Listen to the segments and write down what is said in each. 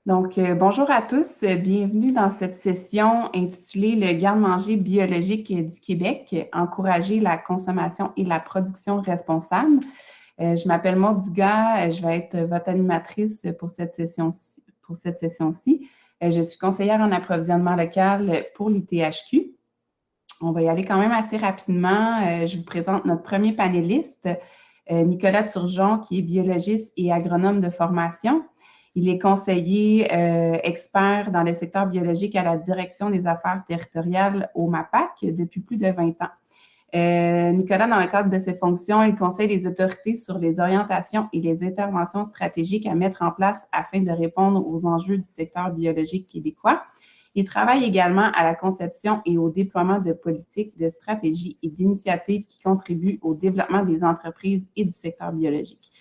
Bonjour à tous. Bienvenue dans cette session intitulée Le garde-manger biologique du Québec, encourager la consommation et la production responsable. Je m'appelle Maude Dugas, je vais être votre animatrice pour cette session-ci. Je suis conseillère en approvisionnement local pour l'ITHQ. On va y aller quand même assez rapidement. Je vous présente notre premier panéliste, Nicolas Turgeon, qui est biologiste et agronome de formation. Il est conseiller expert dans le secteur biologique à la Direction des affaires territoriales au MAPAC depuis plus de 20 ans. Nicolas, dans le cadre de ses fonctions, il conseille les autorités sur les orientations et les interventions stratégiques à mettre en place afin de répondre aux enjeux du secteur biologique québécois. Il travaille également à la conception et au déploiement de politiques, de stratégies et d'initiatives qui contribuent au développement des entreprises et du secteur biologique.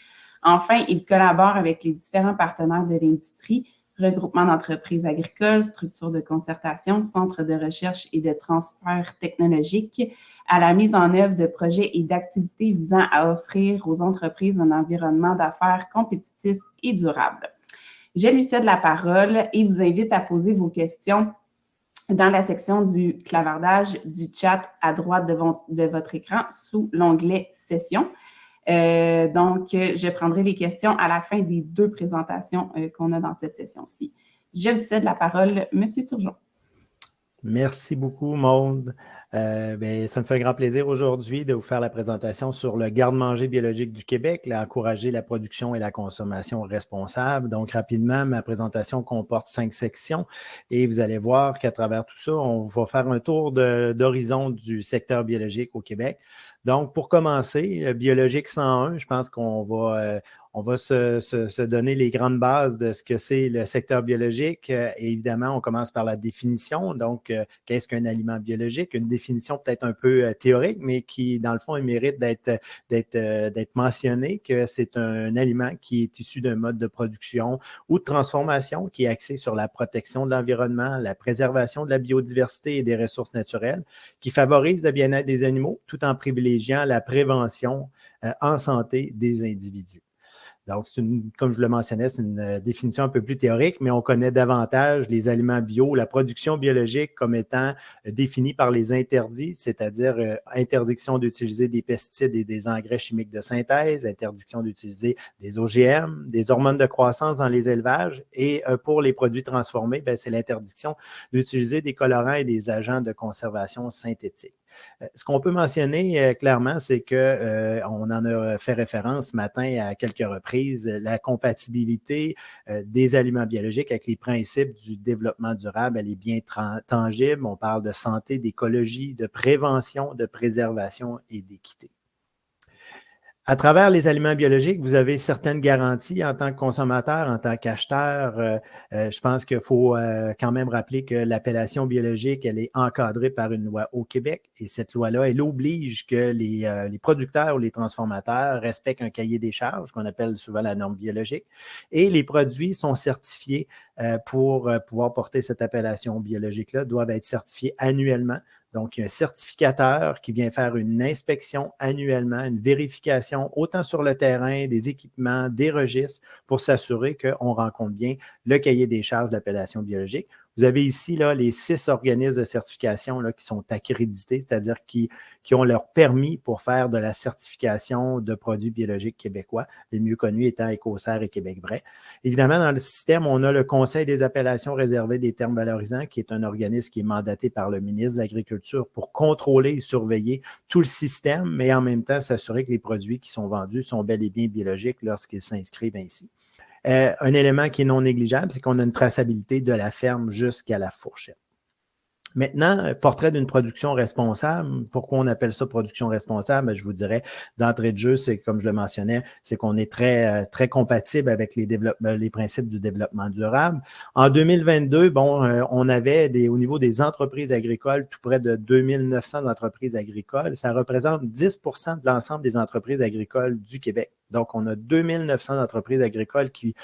Enfin, il collabore avec les différents partenaires de l'industrie, regroupements d'entreprises agricoles, structures de concertation, centres de recherche et de transfert technologique, à la mise en œuvre de projets et d'activités visant à offrir aux entreprises un environnement d'affaires compétitif et durable. Je lui cède la parole et vous invite à poser vos questions dans la section du clavardage du chat à droite de votre écran sous l'onglet « Session ». Je prendrai les questions à la fin des deux présentations qu'on a dans cette session-ci. Je vous cède la parole, M. Turgeon. Merci beaucoup, Maude. Ça me fait un grand plaisir aujourd'hui de vous faire la présentation sur le garde-manger biologique du Québec, encourager la production et la consommation responsable. Donc, rapidement, ma présentation comporte 5 sections et vous allez voir qu'à travers tout ça, on va faire un tour d'horizon du secteur biologique au Québec. Donc, pour commencer, Biologique 101, je pense qu'on va... On va se donner les grandes bases de ce que c'est le secteur biologique. Et évidemment, on commence par la définition. Donc, qu'est-ce qu'un aliment biologique? Une définition peut-être un peu théorique, mais qui, dans le fond, il mérite d'être mentionné, que c'est un aliment qui est issu d'un mode de production ou de transformation qui est axé sur la protection de l'environnement, la préservation de la biodiversité et des ressources naturelles, qui favorise le bien-être des animaux tout en privilégiant la prévention en santé des individus. Donc, comme je le mentionnais, c'est une définition un peu plus théorique, mais on connaît davantage les aliments bio, la production biologique comme étant définie par les interdits, c'est-à-dire interdiction d'utiliser des pesticides et des engrais chimiques de synthèse, interdiction d'utiliser des OGM, des hormones de croissance dans les élevages, et pour les produits transformés, c'est l'interdiction d'utiliser des colorants et des agents de conservation synthétiques. Ce qu'on peut mentionner clairement, c'est qu'on en a fait référence ce matin à quelques reprises, la compatibilité des aliments biologiques avec les principes du développement durable, elle est bien tangible. On parle de santé, d'écologie, de prévention, de préservation et d'équité. À travers les aliments biologiques, vous avez certaines garanties en tant que consommateur, en tant qu'acheteur. Je pense qu'il faut quand même rappeler que l'appellation biologique, elle est encadrée par une loi au Québec et cette loi-là, elle oblige que les producteurs ou les transformateurs respectent un cahier des charges qu'on appelle souvent la norme biologique et les produits sont certifiés pour pouvoir porter cette appellation biologique-là, doivent être certifiés annuellement. Donc, il y a un certificateur qui vient faire une inspection annuellement, une vérification autant sur le terrain, des équipements, des registres pour s'assurer qu'on rencontre bien le cahier des charges d'appellation biologique. Vous avez ici là, les 6 organismes de certification là, qui sont accrédités, c'est-à-dire qui ont leur permis pour faire de la certification de produits biologiques québécois, les mieux connus étant Écocert et Québec Vrai. Évidemment, dans le système, on a le Conseil des appellations réservées des termes valorisants, qui est un organisme qui est mandaté par le ministre de l'Agriculture pour contrôler et surveiller tout le système, mais en même temps s'assurer que les produits qui sont vendus sont bel et bien biologiques lorsqu'ils s'inscrivent ainsi. Un élément qui est non négligeable, c'est qu'on a une traçabilité de la ferme jusqu'à la fourchette. Maintenant, portrait d'une production responsable. Pourquoi on appelle ça production responsable? Je vous dirais, d'entrée de jeu, c'est comme je le mentionnais, c'est qu'on est très compatible avec les principes du développement durable. En 2022, on avait au niveau des entreprises agricoles, tout près de 2900 entreprises agricoles. Ça représente 10% de l'ensemble des entreprises agricoles du Québec. Donc, on a 2900 entreprises agricoles qui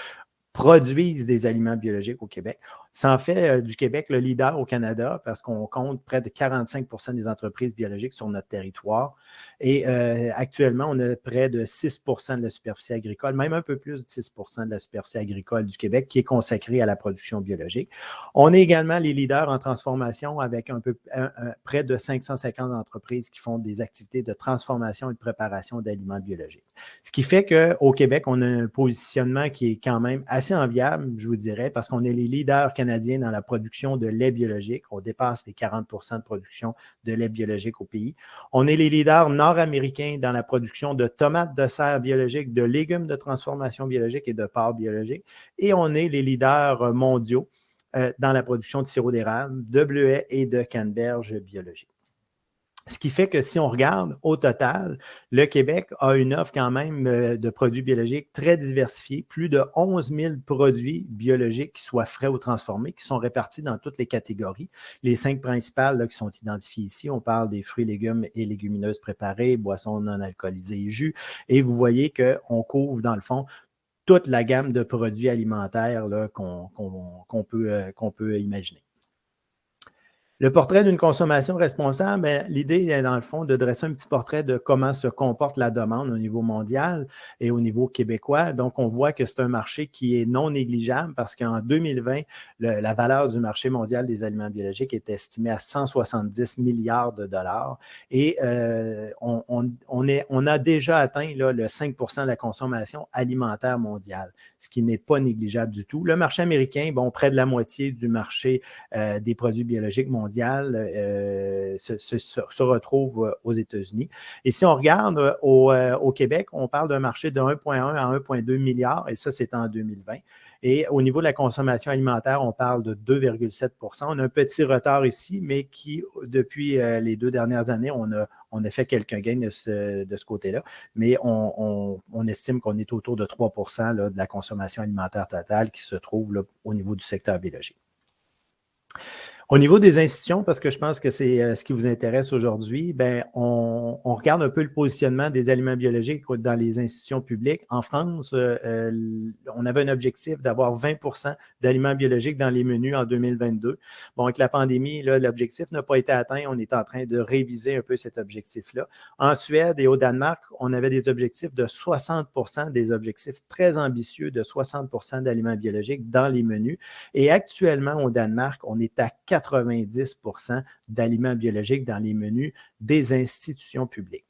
produisent des aliments biologiques au Québec. Ça en fait du Québec le leader au Canada parce qu'on compte près de 45 des entreprises biologiques sur notre territoire. Et actuellement, on a près de 6 de la superficie agricole, même un peu plus de 6 de la superficie agricole du Québec qui est consacrée à la production biologique. On est également les leaders en transformation avec près de 550 entreprises qui font des activités de transformation et de préparation d'aliments biologiques. Ce qui fait qu'au Québec, on a un positionnement qui est quand même assez enviable, je vous dirais, parce qu'on est les leaders canadiens dans la production de lait biologique. On dépasse les 40 de production de lait biologique au pays. On est les leaders nord-américains dans la production de tomates de serre biologiques, de légumes de transformation biologique et de porc biologique. Et on est les leaders mondiaux dans la production de sirop d'érable, de bleuets et de canneberge biologiques. Ce qui fait que si on regarde au total, le Québec a une offre quand même de produits biologiques très diversifiée, plus de 11 000 produits biologiques qui soient frais ou transformés, qui sont répartis dans toutes les catégories. Les 5 principales là, qui sont identifiées ici, on parle des fruits, légumes et légumineuses préparées, boissons non alcoolisées et jus. Et vous voyez qu'on couvre dans le fond toute la gamme de produits alimentaires là, qu'on peut imaginer. Le portrait d'une consommation responsable, l'idée est dans le fond de dresser un petit portrait de comment se comporte la demande au niveau mondial et au niveau québécois. Donc, on voit que c'est un marché qui est non négligeable parce qu'en 2020, la valeur du marché mondial des aliments biologiques est estimée à 170 milliards de dollars et on a déjà atteint là, le 5 de la consommation alimentaire mondiale, ce qui n'est pas négligeable du tout. Le marché américain, bon, près de la moitié du marché des produits biologiques mondiaux se retrouve aux États-Unis. Et si on regarde au Québec, on parle d'un marché de 1,1 à 1,2 milliard, et ça, c'est en 2020. Et au niveau de la consommation alimentaire, on parle de 2,7 On a un petit retard ici, mais qui, depuis les 2 dernières années, on a fait quelques gains de ce côté-là. Mais on estime qu'on est autour de 3 là, de la consommation alimentaire totale qui se trouve là, au niveau du secteur biologique. Au niveau des institutions, parce que je pense que c'est ce qui vous intéresse aujourd'hui, on regarde un peu le positionnement des aliments biologiques dans les institutions publiques. En France, on avait un objectif d'avoir 20 d'aliments biologiques dans les menus en 2022. Bon, avec la pandémie, là, l'objectif n'a pas été atteint. On est en train de réviser un peu cet objectif-là. En Suède et au Danemark, on avait des objectifs de 60 des objectifs très ambitieux de 60 d'aliments biologiques dans les menus. Et actuellement, au Danemark, on est à 90 d'aliments biologiques dans les menus des institutions publiques.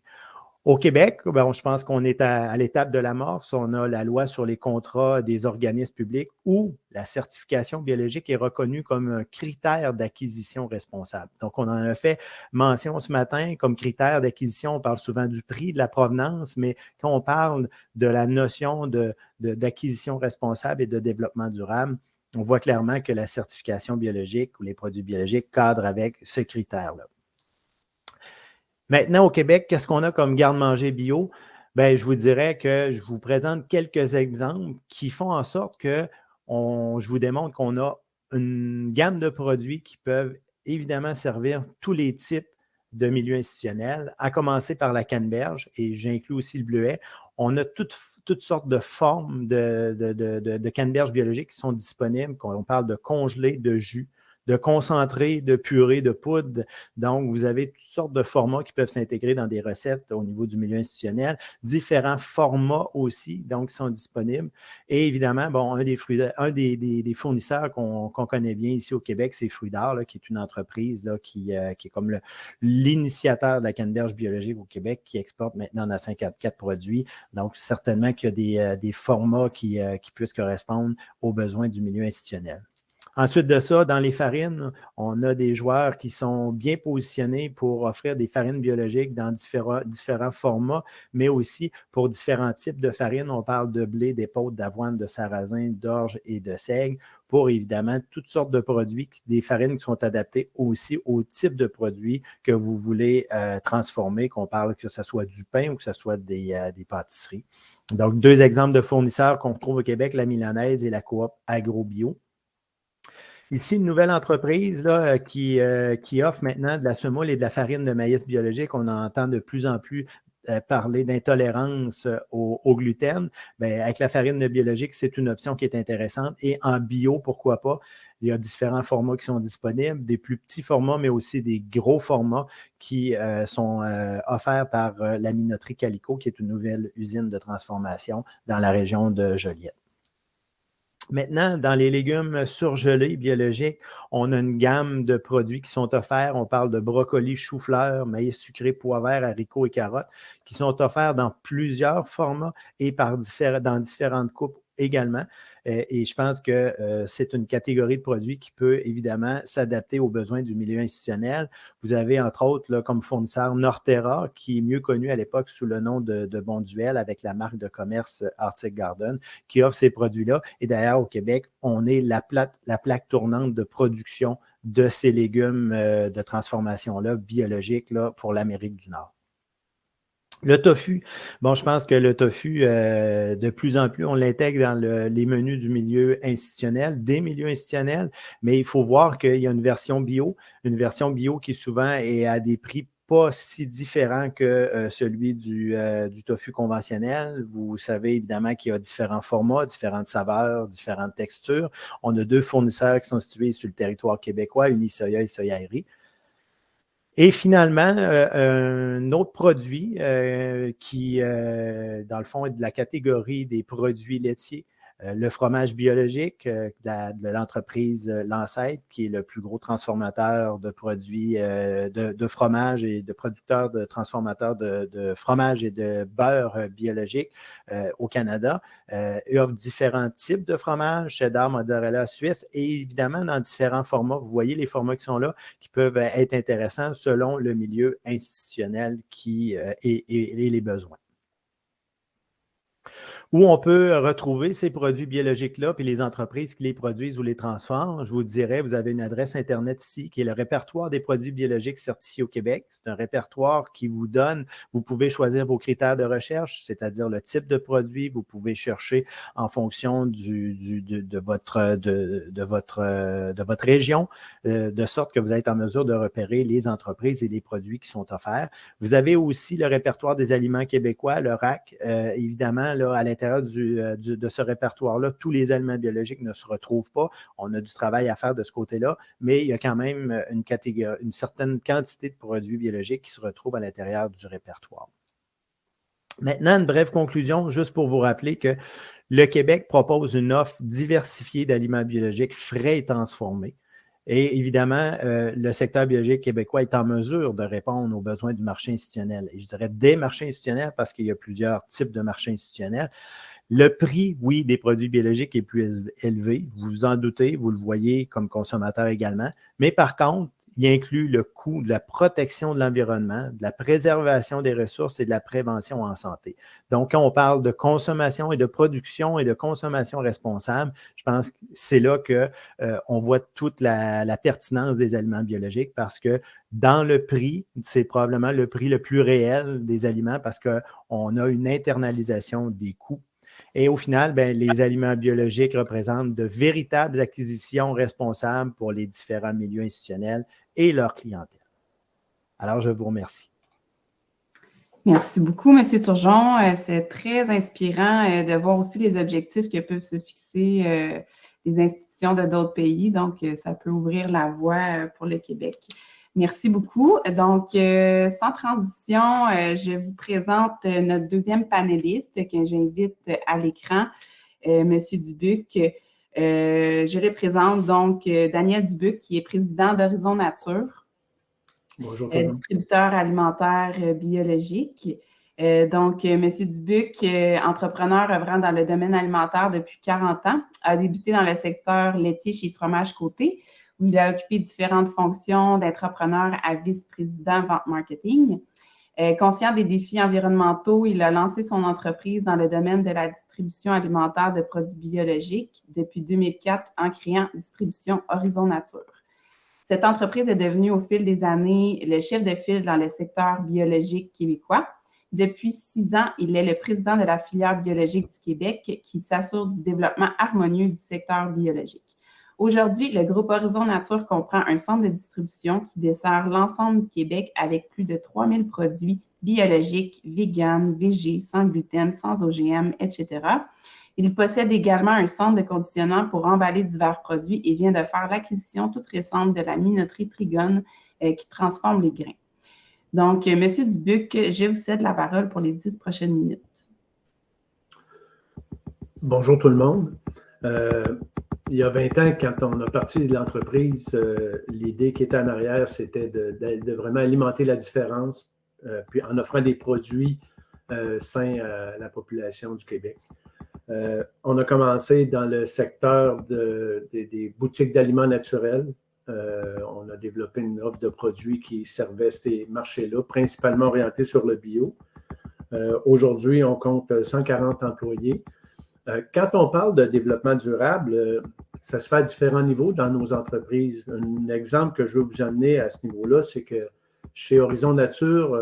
Au Québec, je pense qu'on est à l'étape de l'amorce. On a la loi sur les contrats des organismes publics où la certification biologique est reconnue comme un critère d'acquisition responsable. Donc, on en a fait mention ce matin comme critère d'acquisition. On parle souvent du prix, de la provenance, mais quand on parle de la notion d'acquisition responsable et de développement durable, on voit clairement que la certification biologique ou les produits biologiques cadrent avec ce critère-là. Maintenant, au Québec, qu'est-ce qu'on a comme garde-manger bio? Je vous dirais que je vous présente quelques exemples qui font en sorte que je vous démontre qu'on a une gamme de produits qui peuvent évidemment servir tous les types de milieux institutionnels, à commencer par la canneberge, et j'inclus aussi le bleuet. On a toutes sortes de formes de canneberge biologiques qui sont disponibles. On parle de congelés, de jus, de concentré, de purée, de poudre. Donc, vous avez toutes sortes de formats qui peuvent s'intégrer dans des recettes au niveau du milieu institutionnel. Différents formats aussi, donc, qui sont disponibles. Et évidemment, un des fournisseurs qu'on connaît bien ici au Québec, c'est Fruits d'Or, qui est une entreprise là, qui est comme l'initiateur de la canneberge biologique au Québec, qui exporte maintenant dans 54 produits. Donc, certainement qu'il y a des formats qui puissent correspondre aux besoins du milieu institutionnel. Ensuite de ça, dans les farines, on a des joueurs qui sont bien positionnés pour offrir des farines biologiques dans différents formats, mais aussi pour différents types de farines. On parle de blé, d'épeautre, d'avoine, de sarrasin, d'orge et de seigle, pour évidemment toutes sortes de produits, des farines qui sont adaptées aussi au type de produit que vous voulez transformer, qu'on parle que ce soit du pain ou que ce soit des pâtisseries. Donc, 2 exemples de fournisseurs qu'on retrouve au Québec, la Milanaise et la Coop AgroBio. Ici, une nouvelle entreprise là, qui offre maintenant de la semoule et de la farine de maïs biologique. On entend de plus en plus parler d'intolérance au gluten, bien, avec la farine biologique, c'est une option qui est intéressante. Et en bio, pourquoi pas? Il y a différents formats qui sont disponibles, des plus petits formats, mais aussi des gros formats qui sont offerts par la minoterie Calico, qui est une nouvelle usine de transformation dans la région de Joliette. Maintenant, dans les légumes surgelés biologiques, on a une gamme de produits qui sont offerts. On parle de brocolis, chou-fleur, maïs sucré, pois vert, haricots et carottes, qui sont offerts dans plusieurs formats et dans différentes coupes également. Et je pense que c'est une catégorie de produits qui peut évidemment s'adapter aux besoins du milieu institutionnel. Vous avez entre autres là, comme fournisseur Norterra, qui est mieux connu à l'époque sous le nom de Bonduel avec la marque de commerce Arctic Garden, qui offre ces produits-là. Et d'ailleurs, au Québec, on est la plaque tournante de production de ces légumes de transformation-là, biologiques, là, pour l'Amérique du Nord. Le tofu, bon, je pense que le tofu, de plus en plus, on l'intègre dans les menus du milieu institutionnel, des milieux institutionnels, mais il faut voir qu'il y a une version bio qui souvent est à des prix pas si différents que celui du tofu conventionnel. Vous savez évidemment qu'il y a différents formats, différentes saveurs, différentes textures. On a 2 fournisseurs qui sont situés sur le territoire québécois, Unisoya et Soyaeri. Et finalement, un autre produit qui, dans le fond, est de la catégorie des produits laitiers, le fromage biologique de l'entreprise Lancêtre, qui est le plus gros transformateur de produits de fromage et de producteur de transformateurs de fromage et de beurre biologique au Canada. Il offre différents types de fromage, cheddar, mozzarella, suisse, et évidemment dans différents formats. Vous voyez les formats qui sont là, qui peuvent être intéressants selon le milieu institutionnel et les besoins. Où on peut retrouver ces produits biologiques-là, puis les entreprises qui les produisent ou les transforment. Je vous dirais, vous avez une adresse Internet ici qui est le répertoire des produits biologiques certifiés au Québec. C'est un répertoire qui vous donne, vous pouvez choisir vos critères de recherche, c'est-à-dire le type de produit. Vous pouvez chercher en fonction de votre région, de sorte que vous êtes en mesure de repérer les entreprises et les produits qui sont offerts. Vous avez aussi le répertoire des aliments québécois, le RAC, évidemment, là, à l'intérieur de ce répertoire-là, tous les aliments biologiques ne se retrouvent pas. On a du travail à faire de ce côté-là, mais il y a quand même une certaine quantité de produits biologiques qui se retrouvent à l'intérieur du répertoire. Maintenant, une brève conclusion, juste pour vous rappeler que le Québec propose une offre diversifiée d'aliments biologiques frais et transformés. Et évidemment, le secteur biologique québécois est en mesure de répondre aux besoins du marché institutionnel. Et je dirais des marchés institutionnels parce qu'il y a plusieurs types de marchés institutionnels. Le prix, oui, des produits biologiques est plus élevé. Vous vous en doutez, vous le voyez comme consommateur également. Mais par contre, il inclut le coût de la protection de l'environnement, de la préservation des ressources et de la prévention en santé. Donc, quand on parle de consommation et de production et de consommation responsable, je pense que c'est là qu'on voit toute la pertinence des aliments biologiques parce que dans le prix, c'est probablement le prix le plus réel des aliments parce qu'on a une internalisation des coûts. Et au final, bien, les aliments biologiques représentent de véritables acquisitions responsables pour les différents milieux institutionnels et leur clientèle. Alors, je vous remercie. Merci beaucoup, M. Turgeon. C'est très inspirant de voir aussi les objectifs que peuvent se fixer les institutions de d'autres pays. Donc, ça peut ouvrir la voie pour le Québec. Merci beaucoup. Donc, sans transition, je vous présente notre deuxième panéliste que j'invite à l'écran, M. Dubuc. Je représente donc Daniel Dubuc, qui est président d'Horizon Nature. Bonjour. Distributeur alimentaire biologique. Donc, M. Dubuc, entrepreneur œuvrant dans le domaine alimentaire depuis 40 ans, a débuté dans le secteur laitier chez Fromage Côté, où il a occupé différentes fonctions d'entrepreneur à vice-président vente marketing. Conscient des défis environnementaux, il a lancé son entreprise dans le domaine de la distribution alimentaire de produits biologiques depuis 2004 en créant Distribution Horizon Nature. Cette entreprise est devenue au fil des années le chef de file dans le secteur biologique québécois. Depuis 6 ans, il est le président de la filière biologique du Québec qui s'assure du développement harmonieux du secteur biologique. Aujourd'hui, le groupe Horizon Nature comprend un centre de distribution qui dessert l'ensemble du Québec avec plus de 3000 produits biologique, vegan, végé, sans gluten, sans OGM, etc. Il possède également un centre de conditionnement pour emballer divers produits et vient de faire l'acquisition toute récente de la minoterie Trigone qui transforme les grains. Donc, M. Dubuc, je vous cède la parole pour les 10 prochaines minutes. Bonjour tout le monde. Il y a 20 ans, quand on a parti de l'entreprise, l'idée qui était en arrière, c'était de vraiment alimenter la différence, puis en offrant des produits sains à la population du Québec. On a commencé dans le secteur des boutiques d'aliments naturels. On a développé une offre de produits qui servait ces marchés-là, principalement orientés sur le bio. Aujourd'hui, on compte 140 employés. Quand on parle de développement durable, ça se fait à différents niveaux dans nos entreprises. Un exemple que je veux vous amener à ce niveau-là, c'est que chez Horizon Nature,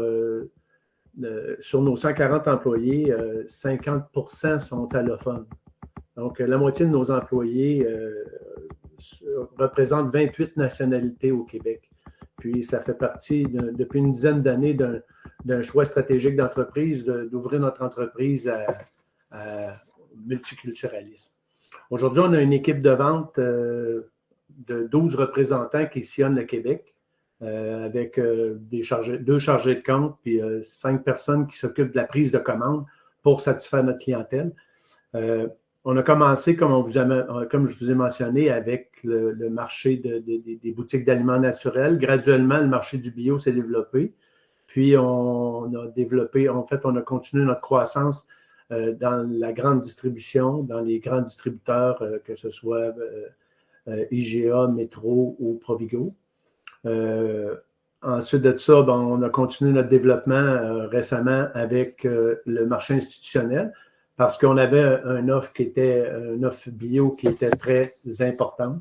sur nos 140 employés, 50% sont allophones. Donc, la moitié de nos employés représentent 28 nationalités au Québec. Puis, ça fait partie, depuis une dizaine d'années, d'un choix stratégique d'entreprise d'ouvrir notre entreprise à multiculturalisme. Aujourd'hui, on a une équipe de vente de 12 représentants qui sillonnent le Québec avec deux chargés de compte puis 5 personnes qui s'occupent de la prise de commande pour satisfaire notre clientèle. On a commencé, comme je vous ai mentionné, avec le marché des boutiques d'aliments naturels. Graduellement, le marché du bio s'est développé. Puis, on a continué notre croissance dans la grande distribution, dans les grands distributeurs, que ce soit IGA, Métro ou Provigo. Ensuite de ça, on a continué notre développement récemment avec le marché institutionnel parce qu'on avait une offre bio qui était très importante.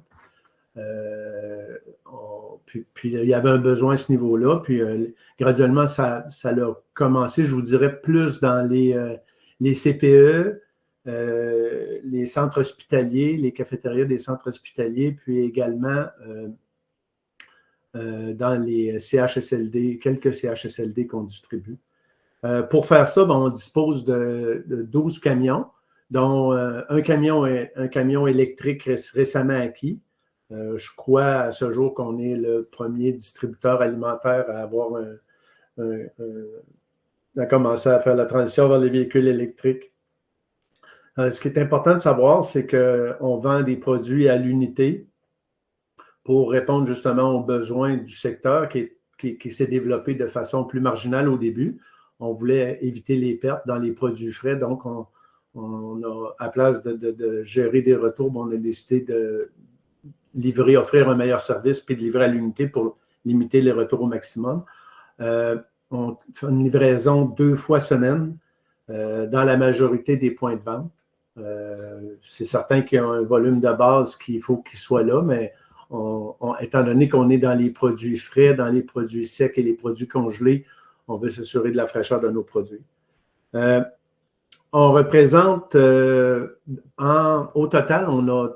Puis il y avait un besoin à ce niveau-là. Puis graduellement, ça a commencé, je vous dirais, plus dans les CPE, les centres hospitaliers, les cafétérias des centres hospitaliers, puis également dans les CHSLD, quelques CHSLD qu'on distribue. Pour faire ça, on dispose de 12 camions, dont un camion électrique récemment acquis. Je crois à ce jour qu'on est le premier distributeur alimentaire à avoir à commencer à faire la transition vers les véhicules électriques. Ce qui est important de savoir, c'est qu'on vend des produits à l'unité pour répondre justement aux besoins du secteur qui s'est développé de façon plus marginale au début. On voulait éviter les pertes dans les produits frais, donc on a, à place de gérer des retours, on a décidé de offrir un meilleur service puis de livrer à l'unité pour limiter les retours au maximum. On fait une livraison 2 fois semaine dans la majorité des points de vente. C'est certain qu'il y a un volume de base qu'il faut qu'il soit là, mais étant donné qu'on est dans les produits frais, dans les produits secs et les produits congelés, on veut s'assurer de la fraîcheur de nos produits. On représente, au total, on a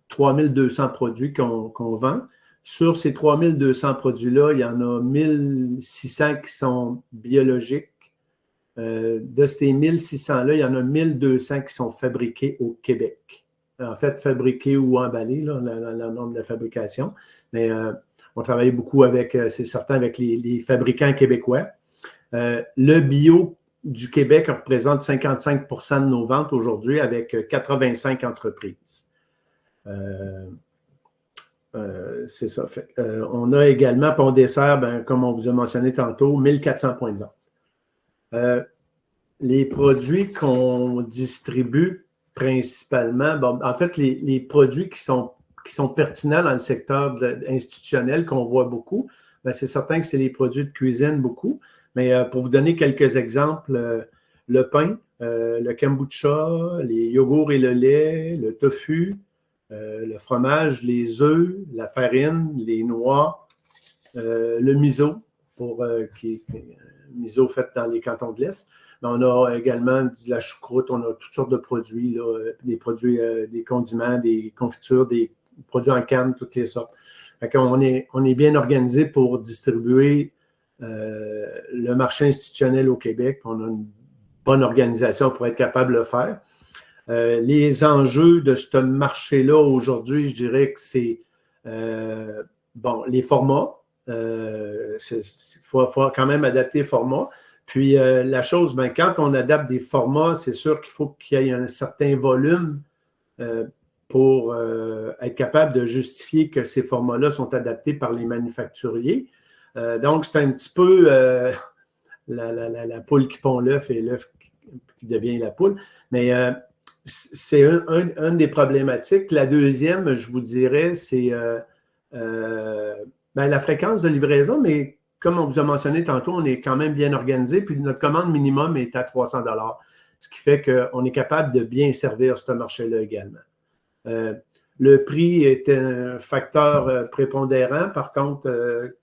3200 produits qu'on vend. Sur ces 3200 produits-là, il y en a 1600 qui sont biologiques. De ces 1600-là, il y en a 1200 qui sont fabriqués au Québec. En fait, fabriqués ou emballés, là, la norme de la fabrication. Mais on travaille beaucoup c'est certain, avec les fabricants québécois. Le bio du Québec représente 55% de nos ventes aujourd'hui avec 85 entreprises. C'est ça. On a également, pour dessert, comme on vous a mentionné tantôt, 1400 points de vente. Les produits qu'on distribue principalement, en fait, les produits qui sont pertinents dans le secteur institutionnel qu'on voit beaucoup, c'est certain que c'est les produits de cuisine beaucoup. Mais pour vous donner quelques exemples, le pain, le kombucha, les yogourts et le lait, le tofu, le fromage, les œufs, la farine, les noix, le miso, miso fait dans les cantons de l'Est. Mais on a également de la choucroute, on a toutes sortes de produits, là, des produits, des condiments, des confitures, des produits en canne, toutes les sortes. On est bien organisé pour distribuer le marché institutionnel au Québec. On a une bonne organisation pour être capable de le faire. Les enjeux de ce marché-là aujourd'hui, je dirais que c'est les formats. Il faut quand même adapter les formats. Puis la chose, quand on adapte des formats, c'est sûr qu'il faut qu'il y ait un certain volume pour être capable de justifier que ces formats-là sont adaptés par les manufacturiers. Donc, c'est un petit peu la poule qui pond l'œuf et l'œuf qui devient la poule. Mais c'est une des problématiques. La deuxième, je vous dirais, c'est la fréquence de livraison, mais comme on vous a mentionné tantôt, on est quand même bien organisé, puis notre commande minimum est à 300 $, ce qui fait qu'on est capable de bien servir ce marché-là également. Le prix est un facteur prépondérant. Par contre,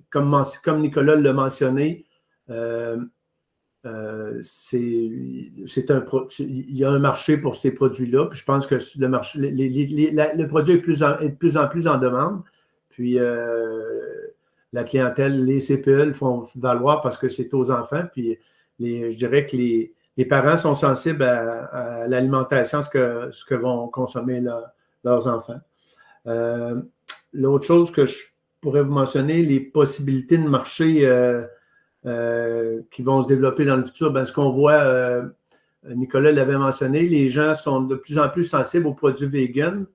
comme Nicolas l'a mentionné, il y a un marché pour ces produits-là. Puis je pense que le produit est de plus en plus en demande. Puis la clientèle, les CPE le font valoir parce que c'est aux enfants. Puis je dirais que les parents sont sensibles à l'alimentation, ce que vont consommer leurs enfants. L'autre chose que je pourrais vous mentionner, les possibilités de marché qui vont se développer dans le futur. Ce qu'on voit, Nicolas l'avait mentionné, les gens sont de plus en plus sensibles aux produits véganes,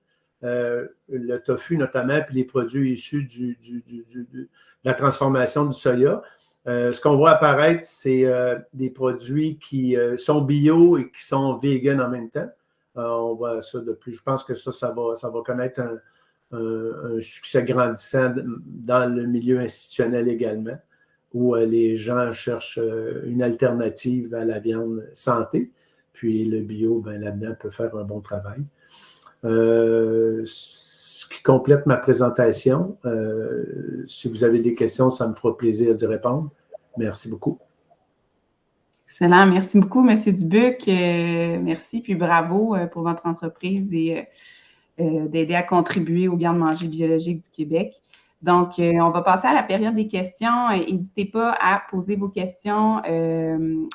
le tofu notamment, puis les produits issus de la transformation du soya. Ce qu'on voit apparaître, c'est des produits qui sont bio et qui sont véganes en même temps. On voit ça de plus. Je pense que ça va connaître un succès grandissant dans le milieu institutionnel également, où les gens cherchent une alternative à la viande santé. Puis le bio, là-dedans, peut faire un bon travail. Ce qui complète ma présentation. Si vous avez des questions, ça me fera plaisir d'y répondre. Merci beaucoup. Excellent. Merci beaucoup, M. Dubuc. Merci, puis bravo pour votre entreprise et d'aider à contribuer au garde-manger biologique du Québec. Donc, on va passer à la période des questions. N'hésitez pas à poser vos questions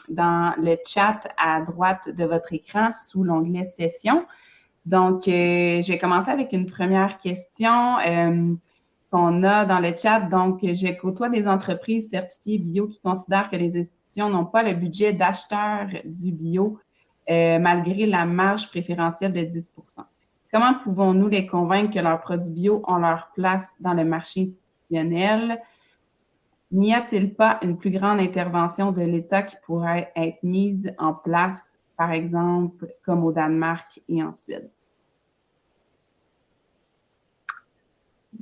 dans le chat à droite de votre écran sous l'onglet « Sessions ». Donc, je vais commencer avec une première question qu'on a dans le chat. Donc, je côtoie des entreprises certifiées bio qui considèrent que les institutions n'ont pas le budget d'acheteur du bio malgré la marge préférentielle de 10 %. Comment pouvons-nous les convaincre que leurs produits bio ont leur place dans le marché institutionnel? N'y a-t-il pas une plus grande intervention de l'État qui pourrait être mise en place, par exemple, comme au Danemark et en Suède?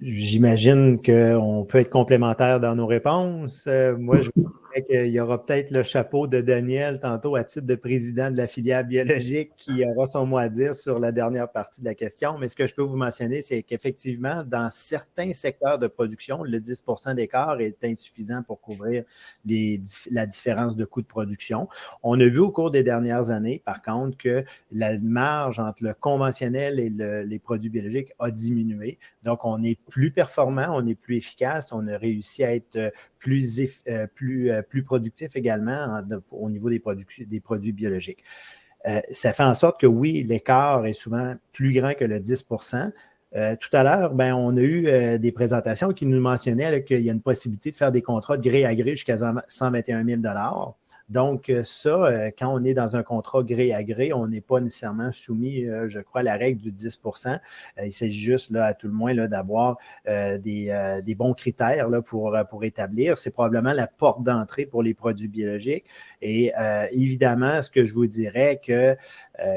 J'imagine qu'on peut être complémentaires dans nos réponses. Moi, je dirais qu'il y aura peut-être le chapeau de Daniel tantôt à titre de président de la filière biologique qui aura son mot à dire sur la dernière partie de la question. Mais ce que je peux vous mentionner, c'est qu'effectivement, dans certains secteurs de production, le 10 % d'écart est insuffisant pour couvrir la différence de coût de production. On a vu au cours des dernières années, par contre, que la marge entre le conventionnel et les produits biologiques a diminué. Donc, on est plus performant, on est plus efficace, on a réussi à être plus productif également au niveau des produits biologiques. Ça fait en sorte que oui, l'écart est souvent plus grand que le 10 %. Tout à l'heure, on a eu des présentations qui nous mentionnaient qu'il y a une possibilité de faire des contrats de gré à gré jusqu'à 121 000 $. Donc, ça, quand on est dans un contrat gré à gré, on n'est pas nécessairement soumis, je crois, à la règle du 10 %. Il s'agit juste, là, à tout le moins, là, d'avoir des bons critères là, pour établir. C'est probablement la porte d'entrée pour les produits biologiques. Et évidemment, ce que je vous dirais que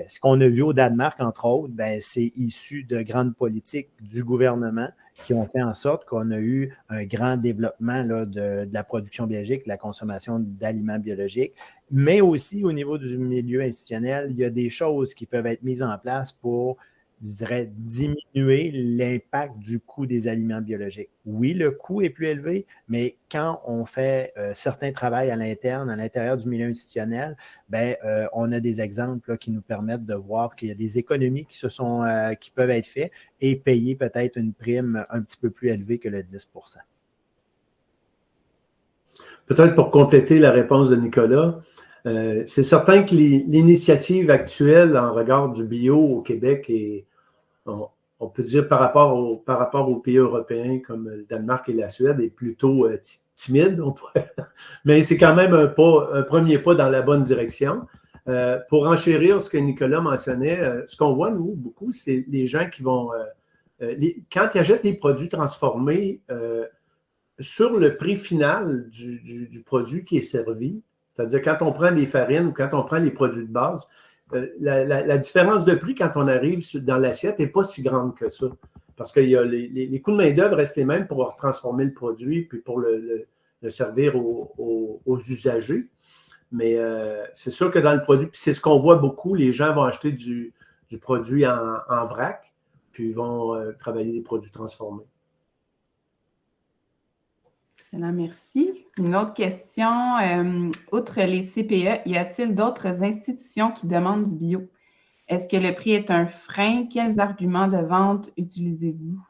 ce qu'on a vu au Danemark, entre autres, c'est issu de grandes politiques du gouvernement qui ont fait en sorte qu'on a eu un grand développement là, de la production biologique, de la consommation d'aliments biologiques, mais aussi au niveau du milieu institutionnel, il y a des choses qui peuvent être mises en place pour, je dirais, diminuer l'impact du coût des aliments biologiques. Oui, le coût est plus élevé, mais quand on fait certains travaux à l'intérieur du milieu institutionnel, on a des exemples là, qui nous permettent de voir qu'il y a des économies qui peuvent être faites et payer peut-être une prime un petit peu plus élevée que le 10 %. Peut-être pour compléter la réponse de Nicolas, c'est certain que l'initiative actuelle en regard du bio au Québec est, on peut dire par rapport aux pays européens comme le Danemark et la Suède, est plutôt timide, mais c'est quand même un premier pas dans la bonne direction. Pour enchérir ce que Nicolas mentionnait, ce qu'on voit, nous, beaucoup, c'est les gens qui vont, quand ils achètent des produits transformés, sur le prix final du produit qui est servi, c'est-à-dire quand on prend les farines ou quand on prend les produits de base, la différence de prix quand on arrive dans l'assiette n'est pas si grande que ça. Parce que les coûts de main-d'œuvre restent les mêmes pour transformer le produit puis pour le servir aux usagers. Mais c'est sûr que dans le produit, puis c'est ce qu'on voit beaucoup, les gens vont acheter du produit en vrac, puis ils vont travailler des produits transformés. Excellent, merci. Une autre question. Outre les CPE, y a-t-il d'autres institutions qui demandent du bio? Est-ce que le prix est un frein? Quels arguments de vente utilisez-vous?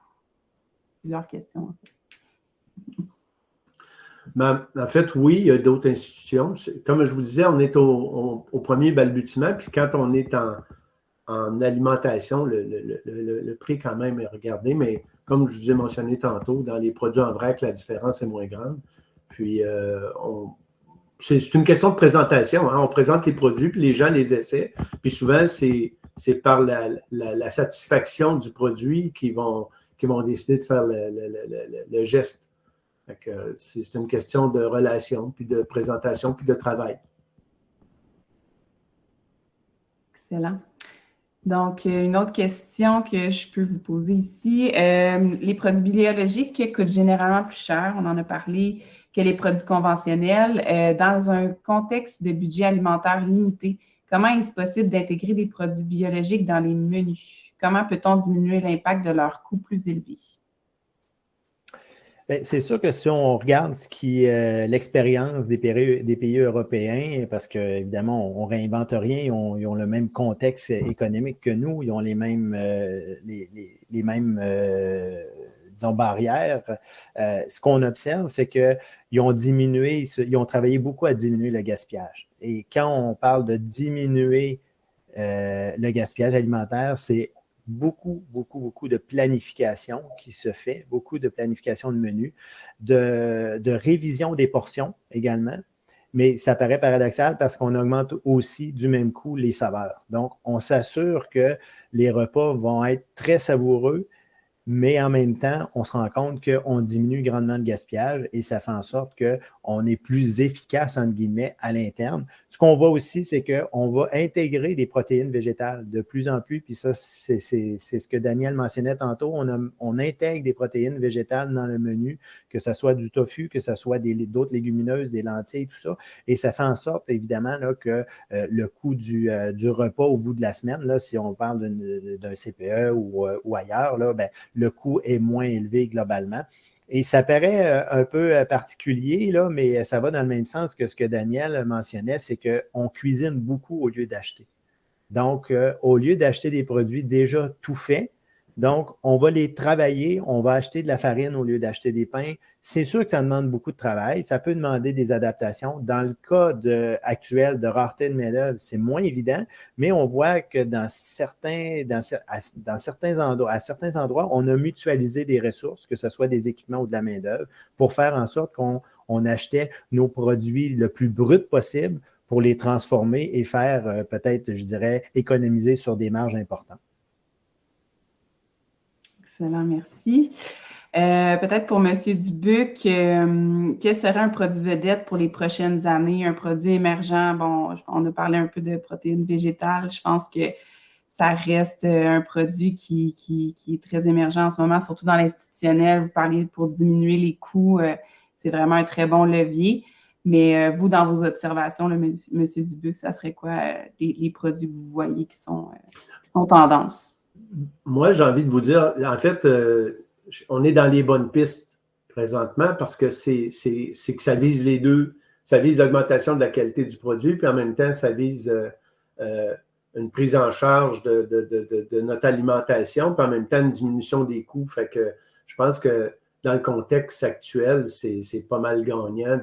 Plusieurs questions. En fait, oui, il y a d'autres institutions. Comme je vous disais, on est au premier balbutiement, puis quand on est en alimentation, le prix quand même est regardé, mais comme je vous ai mentionné tantôt, dans les produits en vrac, la différence est moins grande. Puis, c'est une question de présentation. Hein. On présente les produits, puis les gens les essaient. Puis souvent, c'est par la satisfaction du produit qu'ils vont décider de faire le geste. C'est une question de relation, puis de présentation, puis de travail. Excellent. Donc, une autre question que je peux vous poser ici. Les produits biologiques coûtent généralement plus cher, on en a parlé, que les produits conventionnels. Dans un contexte de budget alimentaire limité, comment est-ce possible d'intégrer des produits biologiques dans les menus? Comment peut-on diminuer l'impact de leurs coûts plus élevés? Bien, c'est sûr que si on regarde l'expérience des pays européens, parce qu'évidemment, on ne réinvente rien, ils ont le même contexte économique que nous, ils ont les mêmes, disons, barrières. Ce qu'on observe, c'est qu'ils ont travaillé beaucoup à diminuer le gaspillage. Et quand on parle de diminuer le gaspillage alimentaire, c'est beaucoup de planification qui se fait, beaucoup de planification de menus, de révision des portions également. Mais ça paraît paradoxal parce qu'on augmente aussi du même coup les saveurs. Donc, on s'assure que les repas vont être très savoureux, mais en même temps, on se rend compte qu'on diminue grandement le gaspillage et ça fait en sorte qu'on est plus efficace, entre guillemets, à l'interne. Ce qu'on voit aussi, c'est qu'on va intégrer des protéines végétales de plus en plus, puis ça, c'est ce que Daniel mentionnait tantôt, on intègre des protéines végétales dans le menu, que ce soit du tofu, que ce soit d'autres légumineuses, des lentilles, tout ça, et ça fait en sorte, évidemment, là, que le coût du repas au bout de la semaine, là, si on parle d'un CPE ou ailleurs, là, ben, le coût est moins élevé globalement. Et ça paraît un peu particulier, là, mais ça va dans le même sens que ce que Daniel mentionnait, c'est qu'on cuisine beaucoup au lieu d'acheter. Donc, au lieu d'acheter des produits déjà tout faits, donc, on va les travailler, on va acheter de la farine au lieu d'acheter des pains. C'est sûr que ça demande beaucoup de travail, ça peut demander des adaptations. Dans le cas actuel de rareté de main-d'œuvre, c'est moins évident, mais on voit que à certains endroits, on a mutualisé des ressources, que ce soit des équipements ou de la main-d'œuvre, pour faire en sorte qu'on achetait nos produits le plus brut possible pour les transformer et faire peut-être, je dirais, économiser sur des marges importantes. Excellent, merci. Peut-être pour M. Dubuc, quel serait un produit vedette pour les prochaines années, un produit émergent? Bon, on a parlé un peu de protéines végétales. Je pense que ça reste un produit qui est très émergent en ce moment, surtout dans l'institutionnel. Vous parlez pour diminuer les coûts, c'est vraiment un très bon levier. Mais vous, dans vos observations, M. Dubuc, ça serait quoi les produits que vous voyez qui sont tendance? Moi, j'ai envie de vous dire, en fait, on est dans les bonnes pistes présentement parce que c'est que ça vise les deux. Ça vise l'augmentation de la qualité du produit, puis en même temps, ça vise une prise en charge de notre alimentation, puis en même temps, une diminution des coûts. Fait que je pense que dans le contexte actuel, c'est pas mal gagnant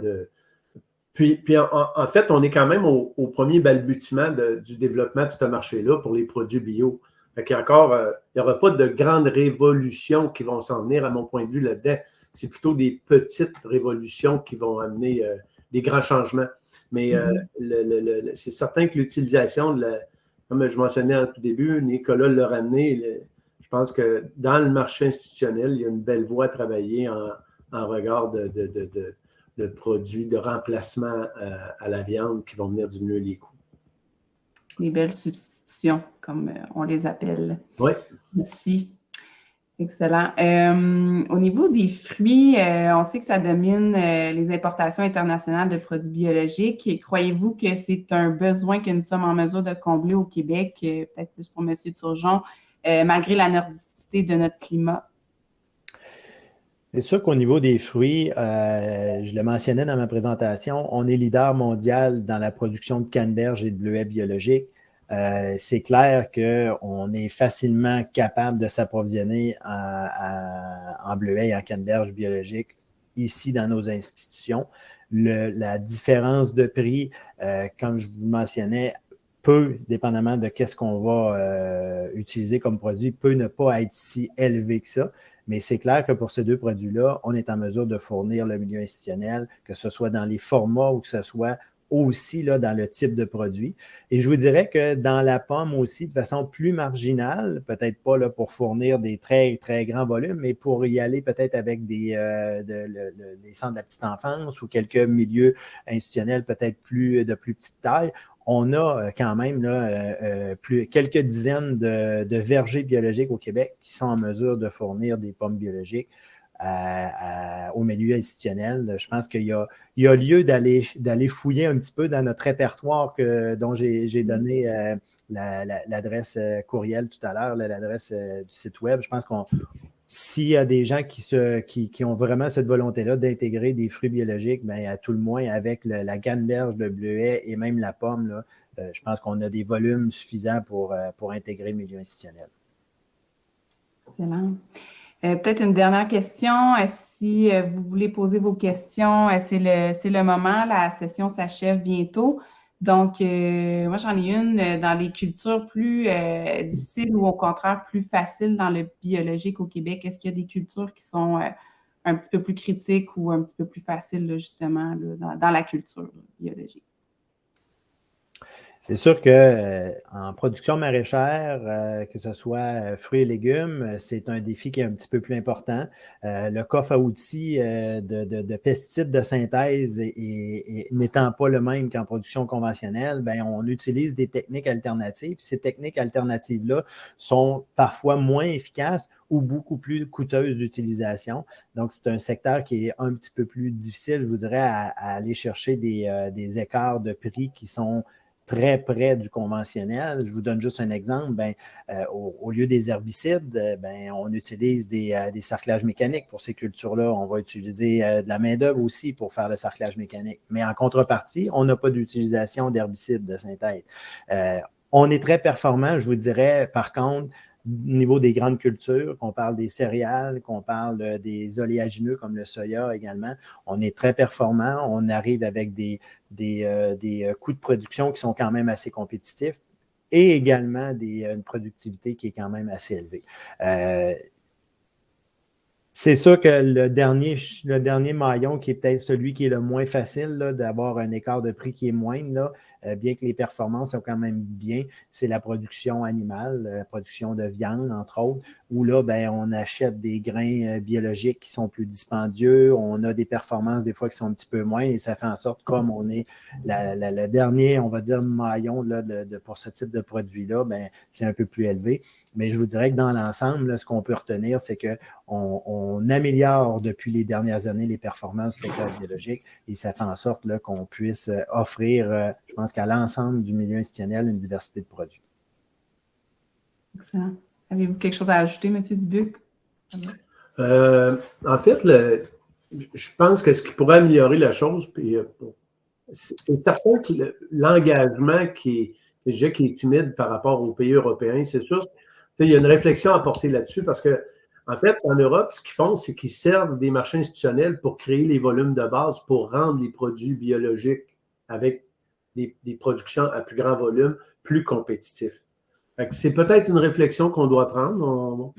Puis en fait, on est quand même au premier balbutiement du développement de ce marché-là pour les produits bio. Fait qu'il y a encore, il n'y aura pas de grandes révolutions qui vont s'en venir, à mon point de vue, là-dedans. C'est plutôt des petites révolutions qui vont amener des grands changements. Mais c'est certain que l'utilisation, comme je mentionnais au tout début, Nicolas l'a ramené, je pense que dans le marché institutionnel, il y a une belle voie à travailler en regard de produits de remplacement à la viande qui vont venir diminuer les coûts. Des belles substitutions, comme on les appelle. Oui. Aussi. Excellent. Au niveau des fruits, on sait que ça domine les importations internationales de produits biologiques. Croyez-vous que c'est un besoin que nous sommes en mesure de combler au Québec, peut-être plus pour M. Turgeon, malgré la nordicité de notre climat? C'est sûr qu'au niveau des fruits, je le mentionnais dans ma présentation, on est leader mondial dans la production de canneberge et de bleuets biologiques. C'est clair qu'on est facilement capable de s'approvisionner en bleuets et en canneberge biologiques ici dans nos institutions. La différence de prix, comme je vous mentionnais, peut, dépendamment de qu'est-ce qu'on va utiliser comme produit, peut ne pas être si élevé que ça. Mais c'est clair que pour ces deux produits-là, on est en mesure de fournir le milieu institutionnel, que ce soit dans les formats ou que ce soit aussi là, dans le type de produit. Et je vous dirais que dans la pomme aussi, de façon plus marginale, peut-être pas là, pour fournir des très, très grands volumes, mais pour y aller peut-être avec les centres de la petite enfance ou quelques milieux institutionnels peut-être de plus petite taille, on a quand même là, quelques dizaines de vergers biologiques au Québec qui sont en mesure de fournir des pommes biologiques au milieu institutionnel. Je pense qu'il y a lieu d'aller fouiller un petit peu dans notre répertoire dont j'ai donné l'adresse courriel tout à l'heure, l'adresse du site web. Je pense s'il y a des gens qui ont vraiment cette volonté-là d'intégrer des fruits biologiques, bien, à tout le moins avec la canneberge, le bleuet et même la pomme, là, je pense qu'on a des volumes suffisants pour intégrer le milieu institutionnel. Excellent. Peut-être une dernière question. Si vous voulez poser vos questions, c'est le moment. La session s'achève bientôt. Donc, moi, j'en ai une dans les cultures plus difficiles ou au contraire plus faciles dans le biologique au Québec. Est-ce qu'il y a des cultures qui sont un petit peu plus critiques ou un petit peu plus faciles, là, justement, là, dans la culture biologique? C'est sûr qu'en production maraîchère, que ce soit fruits et légumes, c'est un défi qui est un petit peu plus important. Le coffre à outils de pesticides de synthèse n'étant pas le même qu'en production conventionnelle, bien, on utilise des techniques alternatives. Ces techniques alternatives-là sont parfois moins efficaces ou beaucoup plus coûteuses d'utilisation. Donc, c'est un secteur qui est un petit peu plus difficile, je vous dirais, à aller chercher des écarts de prix qui sont très près du conventionnel. Je vous donne juste un exemple. Au lieu des herbicides, on utilise des sarclages mécaniques pour ces cultures-là. On va utiliser de la main-d'œuvre aussi pour faire le sarclage mécanique. Mais en contrepartie, on n'a pas d'utilisation d'herbicides de synthèse. On est très performant, je vous dirais, par contre, au niveau des grandes cultures, qu'on parle des céréales, qu'on parle des oléagineux comme le soya également, on est très performant. On arrive avec des coûts de production qui sont quand même assez compétitifs et également une productivité qui est quand même assez élevée. C'est sûr que le dernier maillon, qui est peut-être celui qui est le moins facile d'avoir un écart de prix qui est moindre, là, bien que les performances sont quand même bien, c'est la production animale, la production de viande, entre autres, où là, on achète des grains biologiques qui sont plus dispendieux, on a des performances des fois qui sont un petit peu moins, et ça fait en sorte, comme on est le dernier, on va dire, maillon là, pour ce type de produit-là, c'est un peu plus élevé. Mais je vous dirais que dans l'ensemble, ce qu'on peut retenir, c'est qu'on améliore depuis les dernières années les performances du secteur biologique et ça fait en sorte qu'on puisse offrir, je pense qu'à l'ensemble du milieu institutionnel, une diversité de produits. Excellent. Avez-vous quelque chose à ajouter, M. Dubuc? En fait, je pense que ce qui pourrait améliorer la chose, puis c'est certain que l'engagement qui est timide par rapport aux pays européens, c'est sûr. Il y a une réflexion à porter là-dessus parce que En fait, en Europe, ce qu'ils font, c'est qu'ils servent des marchés institutionnels pour créer les volumes de base pour rendre les produits biologiques avec des productions à plus grand volume plus compétitifs. C'est peut-être une réflexion qu'on doit prendre.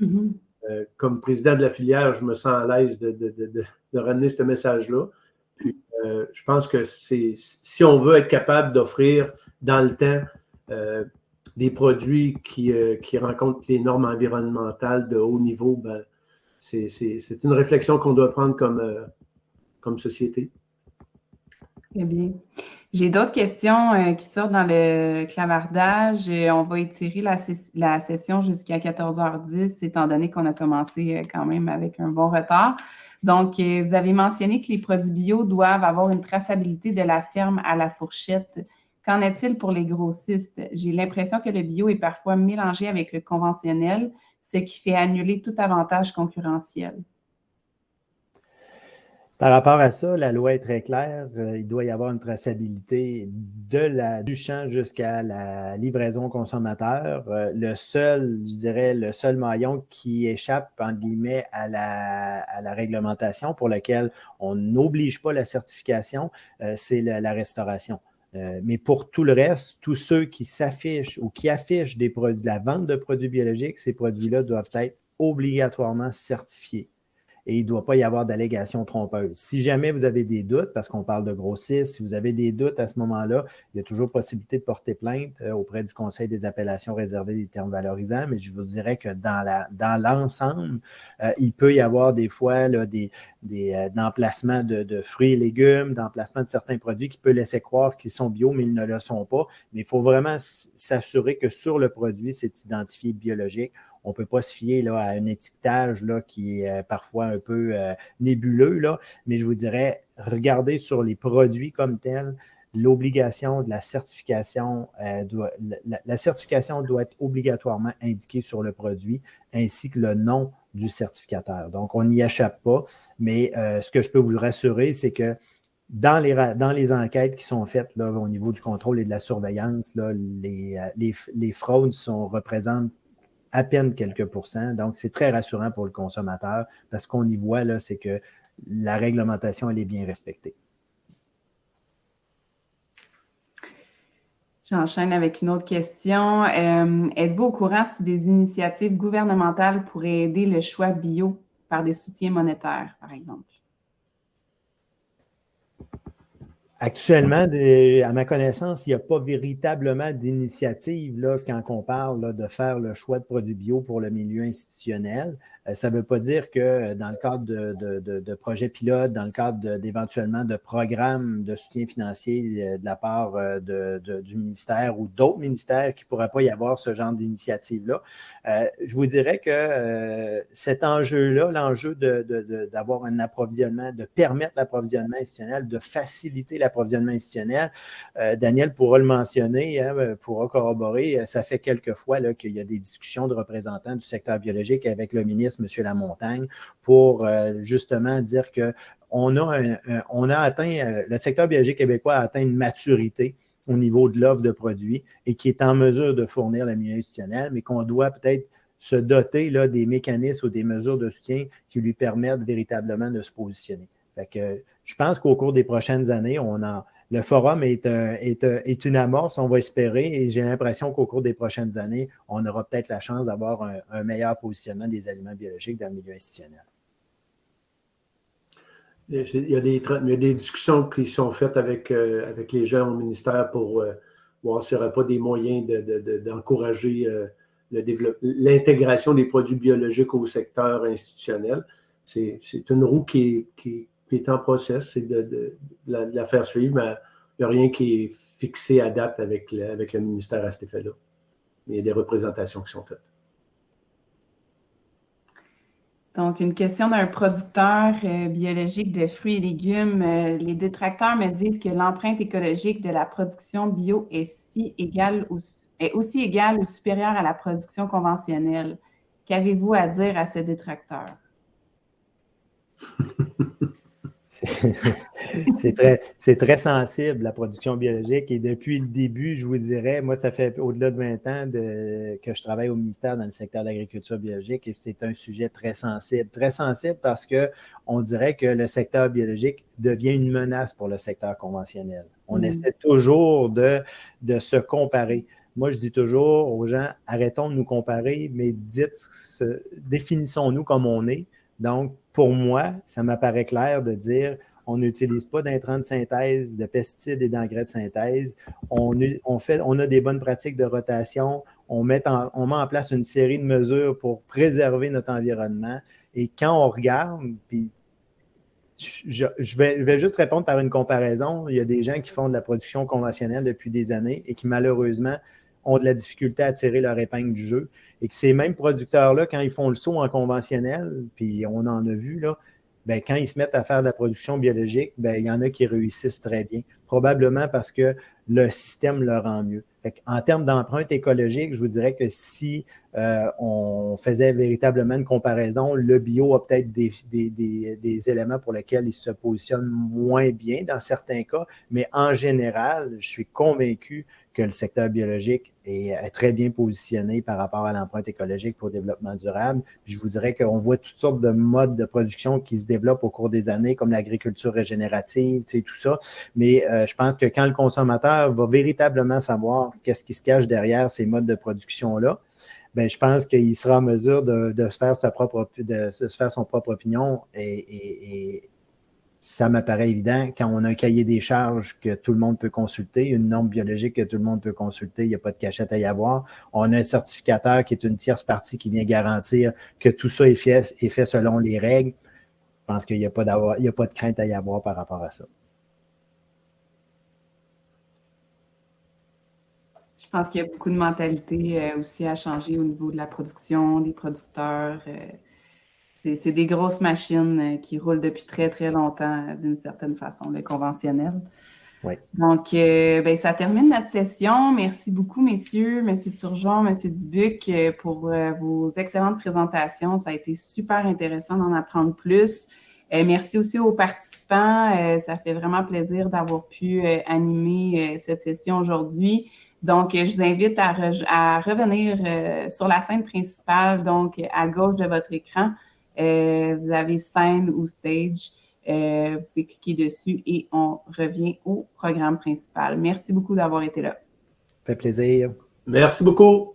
Comme président de la filière, je me sens à l'aise de ramener ce message-là. Puis, je pense que si on veut être capable d'offrir dans le temps des produits qui rencontrent les normes environnementales de haut niveau, ben, c'est une réflexion qu'on doit prendre comme société. Très bien. J'ai d'autres questions qui sortent dans le clavardage. On va étirer la session jusqu'à 14h10, étant donné qu'on a commencé quand même avec un bon retard. Donc, vous avez mentionné que les produits bio doivent avoir une traçabilité de la ferme à la fourchette. Qu'en est-il pour les grossistes? J'ai l'impression que le bio est parfois mélangé avec le conventionnel, ce qui fait annuler tout avantage concurrentiel. Par rapport à ça, la loi est très claire. Il doit y avoir une traçabilité du champ jusqu'à la livraison consommateur. Le seul maillon qui échappe, entre guillemets, à la réglementation pour lequel on n'oblige pas la certification, c'est la restauration. Mais pour tout le reste, tous ceux qui s'affichent ou qui affichent de la vente de produits biologiques, ces produits-là doivent être obligatoirement certifiés. Et il ne doit pas y avoir d'allégations trompeuses. Si jamais vous avez des doutes, parce qu'on parle de grossistes, si vous avez des doutes à ce moment-là, il y a toujours possibilité de porter plainte auprès du Conseil des appellations réservées des termes valorisants, mais je vous dirais que dans l'ensemble, il peut y avoir des fois là, des emplacements de fruits et légumes, d'emplacements de certains produits qui peuvent laisser croire qu'ils sont bio, mais ils ne le sont pas. Mais il faut vraiment s'assurer que sur le produit, c'est identifié biologique. On ne peut pas se fier là, à un étiquetage là, qui est parfois un peu nébuleux, là, mais je vous dirais, regardez sur les produits comme tels, l'obligation de la certification, la certification doit être obligatoirement indiquée sur le produit, ainsi que le nom du certificateur. Donc, on n'y échappe pas, mais ce que je peux vous rassurer, c'est que dans les enquêtes qui sont faites là, au niveau du contrôle et de la surveillance, là, les fraudes représentent à peine quelques pourcents. Donc, c'est très rassurant pour le consommateur parce qu'on y voit, là, c'est que la réglementation, elle est bien respectée. J'enchaîne avec une autre question. Êtes-vous au courant si des initiatives gouvernementales pourraient aider le choix bio par des soutiens monétaires, par exemple? Actuellement, à ma connaissance, il n'y a pas véritablement d'initiative là, quand on parle là, de faire le choix de produits bio pour le milieu institutionnel. Ça ne veut pas dire que dans le cadre de projets pilotes, dans le cadre d'éventuellement de programmes de soutien financier de la part du ministère ou d'autres ministères qui ne pourraient pas y avoir ce genre d'initiative-là, je vous dirais que cet enjeu-là, l'enjeu d'avoir un approvisionnement, de permettre l'approvisionnement institutionnel, de faciliter l'approvisionnement institutionnel, Daniel pourra le mentionner, pourra corroborer, ça fait quelques fois là, qu'il y a des discussions de représentants du secteur biologique avec le ministre, M. Lamontagne, pour justement dire qu'on a atteint, le secteur biologique québécois a atteint une maturité au niveau de l'offre de produits et qui est en mesure de fournir le milieu institutionnel, mais qu'on doit peut-être se doter là, des mécanismes ou des mesures de soutien qui lui permettent véritablement de se positionner. Fait que, je pense qu'au cours des prochaines années, le forum est une amorce, on va espérer, et j'ai l'impression qu'au cours des prochaines années, on aura peut-être la chance d'avoir un meilleur positionnement des aliments biologiques dans le milieu institutionnel. Il y a des discussions qui sont faites avec les gens au ministère pour voir s'il n'y aurait pas des moyens d'encourager l'intégration des produits biologiques au secteur institutionnel. C'est une roue qui est en process, c'est de la faire suivre, mais il n'y a rien qui est fixé à date avec le ministère à cet effet-là. Il y a des représentations qui sont faites. Donc, une question d'un producteur biologique de fruits et légumes. Les détracteurs me disent que l'empreinte écologique de la production bio est aussi égale ou supérieure à la production conventionnelle. Qu'avez-vous à dire à ces détracteurs? C'est très sensible, la production biologique. Et depuis le début, je vous dirais, moi, ça fait au-delà de 20 ans que je travaille au ministère dans le secteur de l'agriculture biologique et c'est un sujet très sensible. Très sensible parce qu'on dirait que le secteur biologique devient une menace pour le secteur conventionnel. On essaie toujours de se comparer. Moi, je dis toujours aux gens, arrêtons de nous comparer, mais définissons-nous comme on est. Donc, pour moi, ça m'apparaît clair de dire on n'utilise pas d'intrants de synthèse, de pesticides et d'engrais de synthèse. On a des bonnes pratiques de rotation. On met en place une série de mesures pour préserver notre environnement. Et quand on regarde, puis je vais juste répondre par une comparaison. Il y a des gens qui font de la production conventionnelle depuis des années et qui, malheureusement, ont de la difficulté à tirer leur épingle du jeu. Et que ces mêmes producteurs-là, quand ils font le saut en conventionnel, puis on en a vu, là, ben, quand ils se mettent à faire de la production biologique, ben, il y en a qui réussissent très bien. Probablement parce que le système le rend mieux. En termes d'empreinte écologique, je vous dirais que si on faisait véritablement une comparaison, le bio a peut-être des éléments pour lesquels il se positionne moins bien dans certains cas, mais en général, je suis convaincu que le secteur biologique est très bien positionné par rapport à l'empreinte écologique pour le développement durable. Puis je vous dirais qu'on voit toutes sortes de modes de production qui se développent au cours des années, comme l'agriculture régénérative, tu sais, tout ça. Mais je pense que quand le consommateur va véritablement savoir qu'est-ce qui se cache derrière ces modes de production-là, ben, je pense qu'il sera en mesure de se faire son propre opinion et ça m'apparaît évident quand on a un cahier des charges que tout le monde peut consulter, une norme biologique que tout le monde peut consulter, il n'y a pas de cachette à y avoir. On a un certificateur qui est une tierce partie qui vient garantir que tout ça est fait selon les règles. Je pense qu'il n'y a pas de crainte à y avoir par rapport à ça. Je pense qu'il y a beaucoup de mentalité aussi à changer au niveau de la production, des producteurs. C'est des grosses machines qui roulent depuis très, très longtemps d'une certaine façon, le conventionnel. Oui. Donc, ça termine notre session. Merci beaucoup, messieurs, M. Turgeon, M. Dubuc, pour vos excellentes présentations. Ça a été super intéressant d'en apprendre plus. Merci aussi aux participants. Ça fait vraiment plaisir d'avoir pu animer cette session aujourd'hui. Donc, je vous invite à revenir sur la scène principale, donc à gauche de votre écran. Vous avez scène ou stage. Vous pouvez cliquer dessus et on revient au programme principal. Merci beaucoup d'avoir été là. Ça fait plaisir. Merci beaucoup.